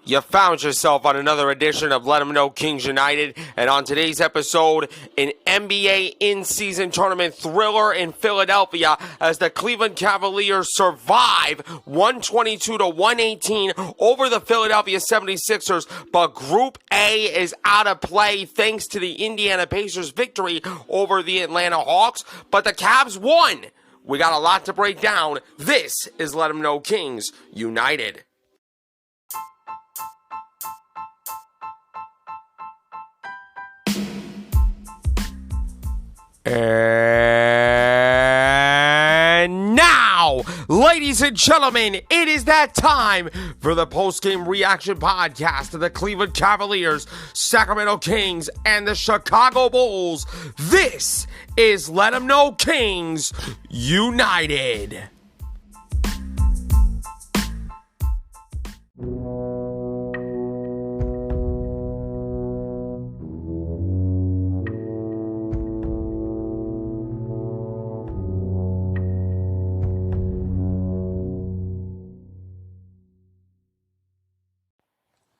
You found yourself on another edition of Let 'Em Know Kings United, and on today's episode, an NBA in-season tournament thriller in Philadelphia as the Cleveland Cavaliers survive 122-118 over the Philadelphia 76ers, but Group A is out of play thanks to the Indiana Pacers' victory over the Atlanta Hawks, but the Cavs won. We got a lot to break down. This is Let 'Em Know Kings United. And now, ladies and gentlemen, it is that time for the post-game reaction podcast of the Cleveland Cavaliers, Sacramento Kings, and the Chicago Bulls. This is Let 'Em Know Kings United.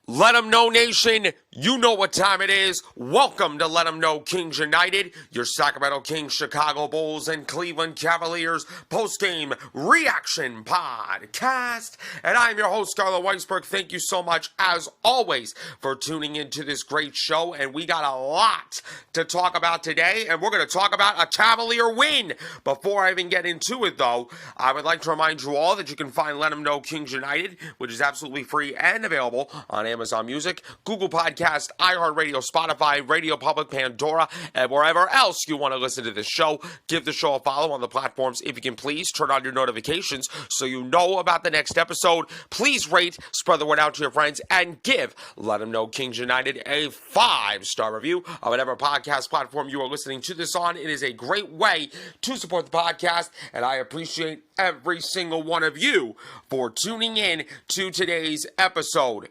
Let 'em know, nation. You know what time it is. Welcome to Let 'em Know Kings United, your Sacramento Kings, Chicago Bulls, and Cleveland Cavaliers post-game reaction podcast. And I'm your host, Scarlett Weisberg. Thank you so much, as always, for tuning into this great show. And we got a lot to talk about today, and we're going to talk about a Cavalier win. Before I even get into it, though, I would like to remind you all that you can find Let 'em Know Kings United, which is absolutely free and available on Amazon Music, Google Podcast, iHeartRadio, Spotify, Radio Public, Pandora, and wherever else you want to listen to this show. Give the show a follow on the platforms if you can, please. Turn on your notifications so you know about the next episode. Please rate, spread the word out to your friends, and give Let 'Em Know Kings United a 5-star review on whatever podcast platform you are listening to this on. It is a great way to support the podcast, and I appreciate every single one of you for tuning in to today's episode.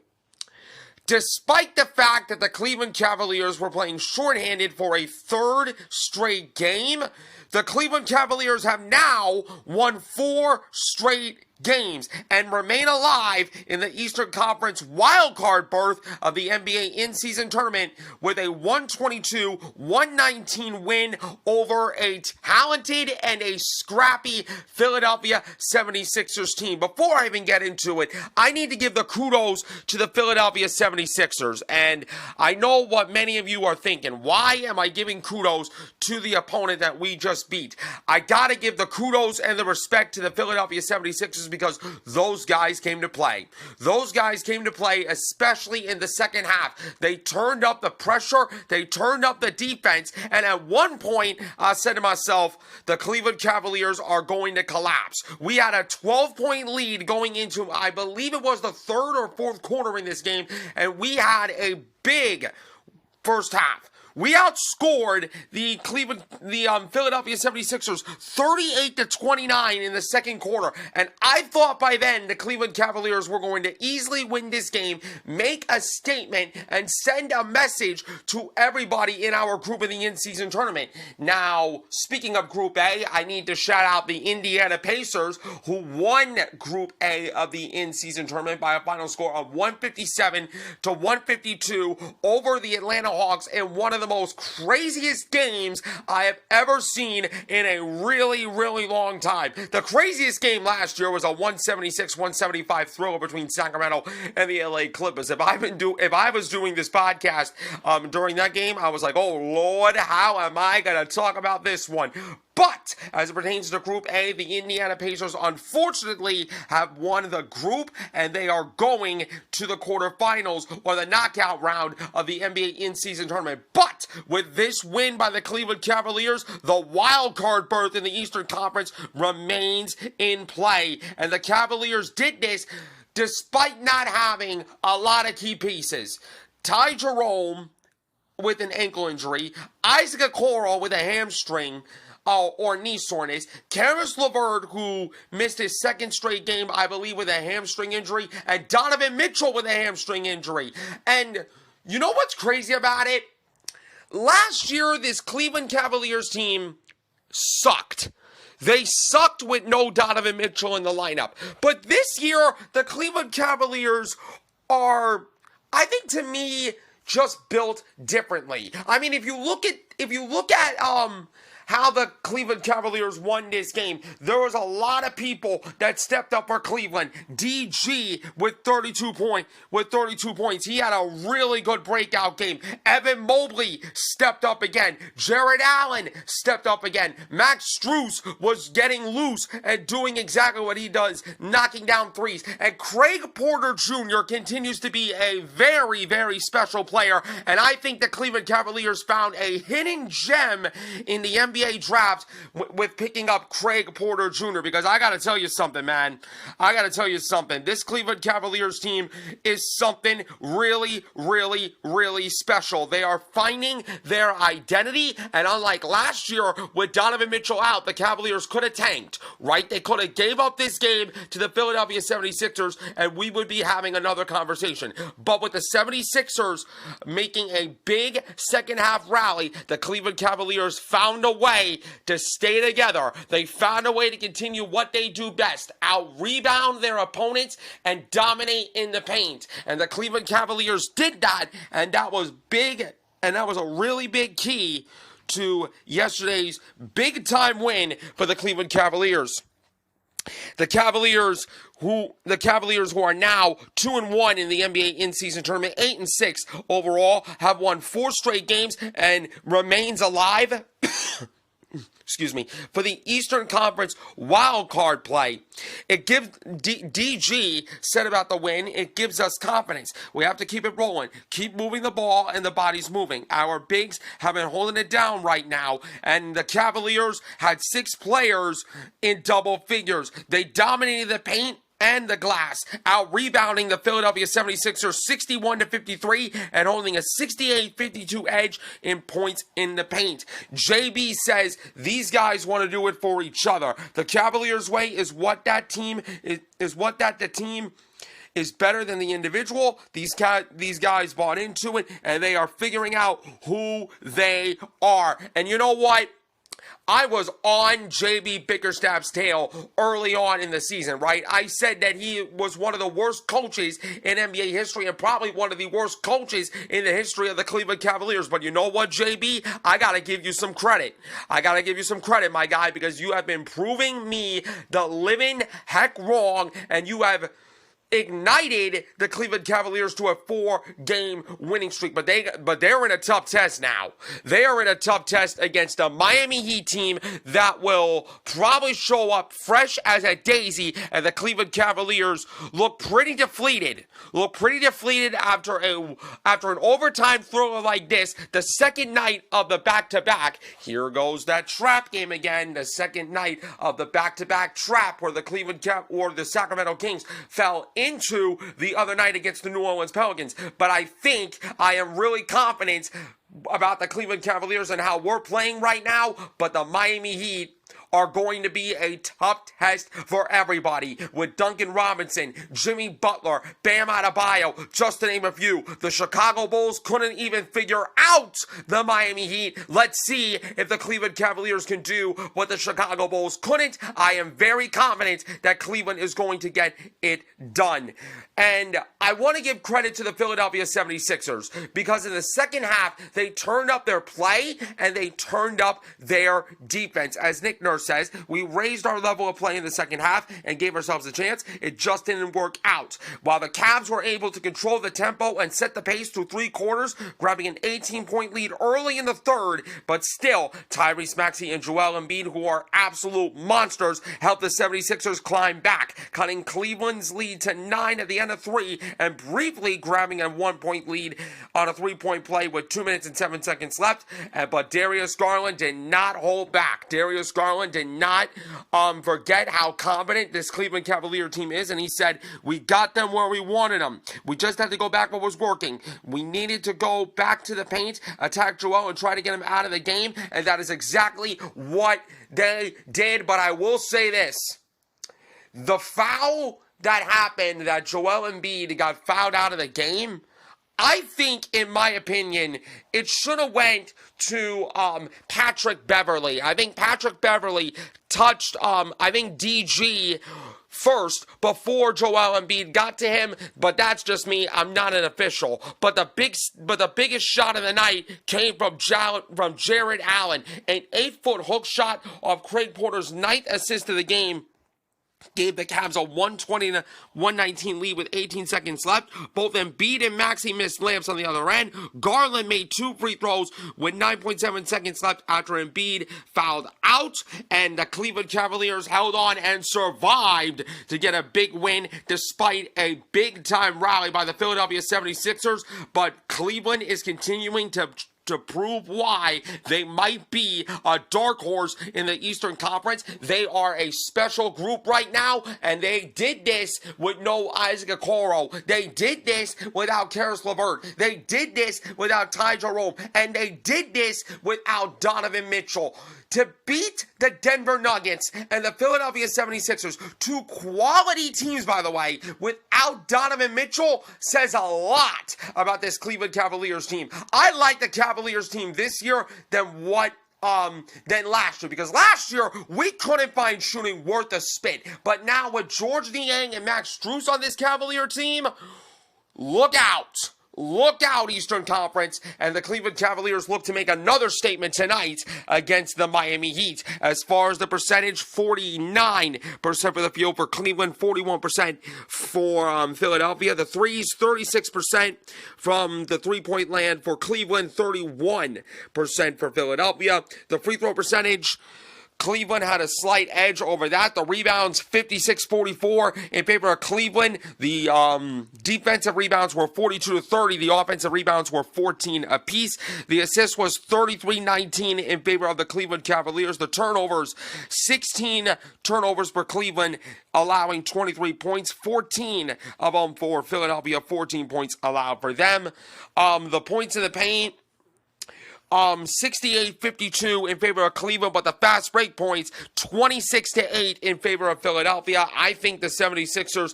Despite the fact that the Cleveland Cavaliers were playing shorthanded for a third straight game, the Cleveland Cavaliers have now won 4 straight games and remain alive in the Eastern Conference wildcard berth of the NBA in-season tournament with a 122-119 win over a talented and a scrappy Philadelphia 76ers team. Before I even get into it, I need to give the kudos to the Philadelphia 76ers. And I know what many of you are thinking. Why am I giving kudos to the opponent that we just beat? I gotta give the kudos and the respect to the Philadelphia 76ers because those guys came to play. Those guys came to play, especially in the second half. They turned up the pressure, they turned up the defense, and at one point, I said to myself, the Cleveland Cavaliers are going to collapse. We had a 12-point lead going into, I believe it was the third or fourth quarter in this game, and we had a big first half. We outscored the Philadelphia 76ers 38-29 in the second quarter. And I thought by then the Cleveland Cavaliers were going to easily win this game, make a statement, and send a message to everybody in our group in the in-season tournament. Now, speaking of Group A, I need to shout out the Indiana Pacers, who won Group A of the in-season tournament by a final score of 157-152 over the Atlanta Hawks in one of the most craziest games I have ever seen in a really, really long time. The craziest game last year was a 176-175 thriller between Sacramento and the LA Clippers. If I was doing this podcast during that game, I was like, oh Lord, how am I going to talk about this one? But as it pertains to Group A, the Indiana Pacers unfortunately have won the group, and they are going to the quarterfinals or the knockout round of the NBA in-season tournament. But with this win by the Cleveland Cavaliers, the wild card berth in the Eastern Conference remains in play. And the Cavaliers did this despite not having a lot of key pieces. Ty Jerome with an ankle injury, Isaac Okoro with a hamstring, or knee soreness. Caris LeVert, who missed his second straight game, I believe, with a hamstring injury, and Donovan Mitchell with a hamstring injury. And you know what's crazy about it? Last year, this Cleveland Cavaliers team sucked. They sucked with no Donovan Mitchell in the lineup. But this year, the Cleveland Cavaliers are, I think to me, just built differently. I mean, if you look at how the Cleveland Cavaliers won this game, there was a lot of people that stepped up for Cleveland. DG with 32 points. He had a really good breakout game. Evan Mobley stepped up again. Jared Allen stepped up again. Max Strus was getting loose and doing exactly what he does, knocking down threes. And Craig Porter Jr. continues to be a very, very special player. And I think the Cleveland Cavaliers found a hidden gem in the NBA draft with picking up Craig Porter Jr. because I gotta tell you something, man. This Cleveland Cavaliers team is something really, really, really special. They are finding their identity, and unlike last year with Donovan Mitchell out, the Cavaliers could have tanked, right? They could have gave up this game to the Philadelphia 76ers, and we would be having another conversation. But with the 76ers making a big second half rally, the Cleveland Cavaliers found a way to stay together. They found a way to continue what they do best, out-rebound their opponents and dominate in the paint. And the Cleveland Cavaliers did that, and that was big, and that was a really big key to yesterday's big-time win for the Cleveland Cavaliers. The Cavaliers who are now 2-1 in the NBA in-season tournament, 8-6 overall, have won 4 straight games and remains alive. Excuse me, for the Eastern Conference wild card play. It gives DG said about the win, it gives us confidence. We have to keep it rolling, keep moving the ball, and the body's moving. Our bigs have been holding it down right now, and the Cavaliers had 6 players in double figures. They dominated the paint and the glass, out-rebounding the Philadelphia 76ers 61-53 and holding a 68-52 edge in points in the paint. JB says these guys want to do it for each other. The Cavaliers' way is what that team is what the team is better than the individual. These guys bought into it, and they are figuring out who they are. And you know what? I was on JB Bickerstaff's tail early on in the season, right? I said that he was one of the worst coaches in NBA history and probably one of the worst coaches in the history of the Cleveland Cavaliers. But you know what, JB? I got to give you some credit. My guy, because you have been proving me the living heck wrong, and you have ignited the Cleveland Cavaliers to a 4-game winning streak, but they're in a tough test now. They are in a tough test against a Miami Heat team that will probably show up fresh as a daisy, and the Cleveland Cavaliers look pretty deflated. After an overtime thriller like this, the second night of the back-to-back. Here goes that trap game again. The second night of the back-to-back trap where the Sacramento Kings fell into the other night against the New Orleans Pelicans. But I am really confident about the Cleveland Cavaliers and how we're playing right now, but the Miami Heat are going to be a tough test for everybody. With Duncan Robinson, Jimmy Butler, Bam Adebayo, just to name a few. The Chicago Bulls couldn't even figure out the Miami Heat. Let's see if the Cleveland Cavaliers can do what the Chicago Bulls couldn't. I am very confident that Cleveland is going to get it done. And I want to give credit to the Philadelphia 76ers because in the second half, they turned up their play and they turned up their defense. As Nick Nurse says, we raised our level of play in the second half and gave ourselves a chance. It just didn't work out. While the Cavs were able to control the tempo and set the pace through 3 quarters, grabbing an 18-point lead early in the third, but still, Tyrese Maxey and Joel Embiid, who are absolute monsters, helped the 76ers climb back, cutting Cleveland's lead to 9 at the end of 3 and briefly grabbing a 1-point lead on a 3-point play with 2 minutes and 7 seconds left. But Darius Garland did not hold back. Darius Garland did not forget how confident this Cleveland Cavalier team is, and he said, we got them where we wanted them. We just had to go back what was working. We needed to go back to the paint, attack Joel, and try to get him out of the game, and that is exactly what they did. But I will say this. The foul that happened, that Joel Embiid got fouled out of the game, I think, in my opinion, it should have went to Patrick Beverley. I think Patrick Beverley touched, DG first before Joel Embiid got to him, but that's just me. I'm not an official. But the biggest shot of the night came from Jared Allen, an 8-foot hook shot off Craig Porter's 9th assist of the game. Gave the Cavs a 120-119 lead with 18 seconds left. Both Embiid and Maxey missed layups on the other end. Garland made 2 free throws with 9.7 seconds left after Embiid fouled out. And the Cleveland Cavaliers held on and survived to get a big win despite a big-time rally by the Philadelphia 76ers. But Cleveland is continuing to prove why they might be a dark horse in the Eastern Conference. They are a special group right now, and they did this with no Isaac Okoro. They did this without Caris LeVert. They did this without Ty Jerome, and they did this without Donovan Mitchell. To beat the Denver Nuggets and the Philadelphia 76ers, 2 quality teams, by the way, without Donovan Mitchell, says a lot about this Cleveland Cavaliers team. I like the Cavaliers team this year than last year, because last year we couldn't find shooting worth a spit. But now with George Niang and Max Strus on this Cavalier team, look out. Look out, Eastern Conference, and the Cleveland Cavaliers look to make another statement tonight against the Miami Heat. As far as the percentage, 49% for the field for Cleveland, 41% for Philadelphia. The threes, 36% from the three-point land for Cleveland, 31% for Philadelphia. The free throw percentage, Cleveland had a slight edge over that. The rebounds, 56-44 in favor of Cleveland. The defensive rebounds were 42-30. The offensive rebounds were 14 apiece. The assist was 33-19 in favor of the Cleveland Cavaliers. The turnovers, 16 turnovers for Cleveland, allowing 23 points. 14 of them for Philadelphia. 14 points allowed for them. The points in the paint, 68-52 in favor of Cleveland, but the fast break points, 26-8 in favor of Philadelphia. I think the 76ers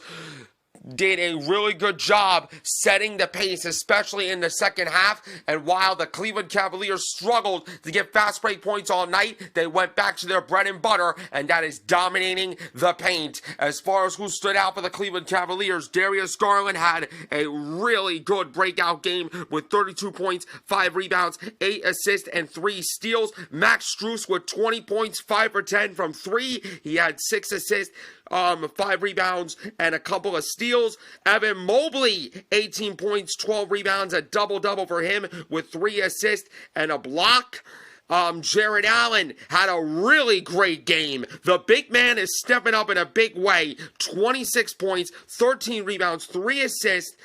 did a really good job setting the pace, especially in the second half. And while the Cleveland Cavaliers struggled to get fast break points all night, they went back to their bread and butter, and that is dominating the paint. As far as who stood out for the Cleveland Cavaliers, Darius Garland had a really good breakout game with 32 points, 5 rebounds, 8 assists, and 3 steals. Max Strus with 20 points, 5 for 10 from 3. He had 6 assists, 5 rebounds, and a couple of steals. Evan Mobley, 18 points, 12 rebounds, a double-double for him with 3 assists and a block. Jared Allen had a really great game. The big man is stepping up in a big way. 26 points, 13 rebounds, 3 assists.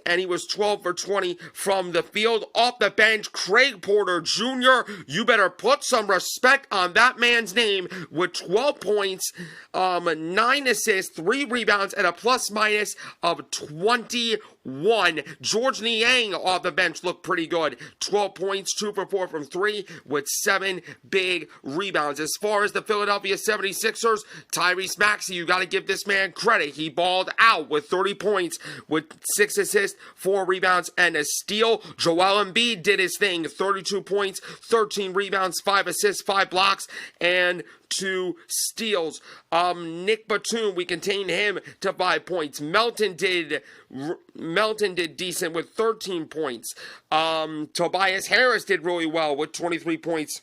And he was 12 for 20 from the field. Off the bench, Craig Porter Jr., you better put some respect on that man's name, with 12 points, 9 assists, 3 rebounds, and a plus-minus of 21. George Niang off the bench looked pretty good. 12 points, 2 for 4 from 3, with 7 big rebounds. As far as the Philadelphia 76ers, Tyrese Maxey, you got to give this man credit. He balled out with 30 points, with 6 assists, 4 rebounds, and a steal. Joel Embiid did his thing. 32 points, 13 rebounds, 5 assists, 5 blocks, and 2 steals. Nick Batum, we contained him to 5 points. Melton did decent with 13 points. Tobias Harris did really well with 23 points,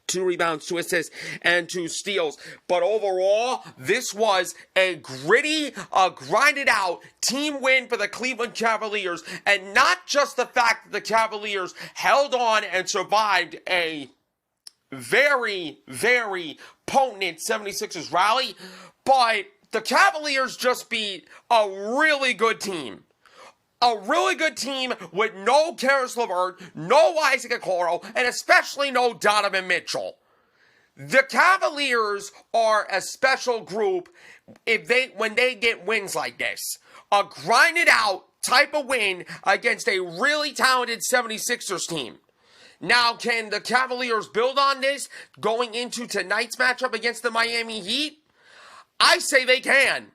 2 rebounds, 2 assists, and 2 steals. But overall, this was a gritty, grinded out team win for the Cleveland Cavaliers. And not just the fact that the Cavaliers held on and survived a very, very potent 76ers rally, but the Cavaliers just beat a really good team. A really good team with no Caris LeVert, no Isaac Okoro, and especially no Donovan Mitchell. The Cavaliers are a special group when they get wins like this. A grinded out type of win against a really talented 76ers team. Now, can the Cavaliers build on this going into tonight's matchup against the Miami Heat? I say they can.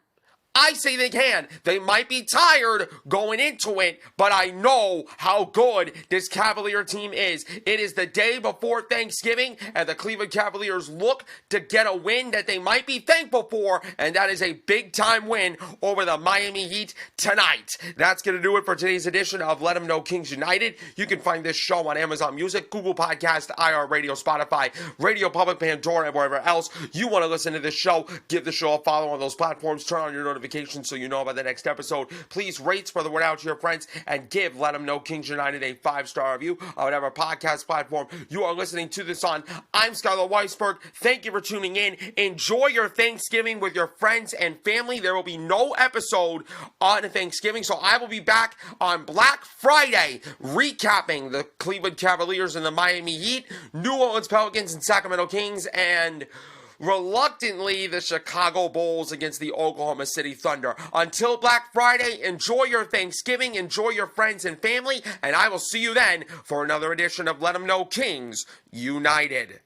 I say they can. They might be tired going into it, but I know how good this Cavalier team is. It is the day before Thanksgiving, and the Cleveland Cavaliers look to get a win that they might be thankful for, and that is a big-time win over the Miami Heat tonight. That's going to do it for today's edition of Let 'Em Know Kings United. You can find this show on Amazon Music, Google Podcast, iHeartRadio, Spotify, Radio Public, Pandora, and wherever else you want to listen to this show. Give the show a follow on those platforms. Turn on your notifications so you know about the next episode. Please rate, spread the word out to your friends, and give Let 'Em Know Kings United a 5-star review on whatever podcast platform you are listening to this on. I'm Skylar Weisberg. Thank you for tuning in. Enjoy your Thanksgiving with your friends and family. There will be no episode on Thanksgiving, so I will be back on Black Friday recapping the Cleveland Cavaliers and the Miami Heat, New Orleans Pelicans and Sacramento Kings, and reluctantly the Chicago Bulls against the Oklahoma City Thunder. Until Black Friday, enjoy your Thanksgiving, enjoy your friends and family, and I will see you then for another edition of Let 'Em Know Kings United.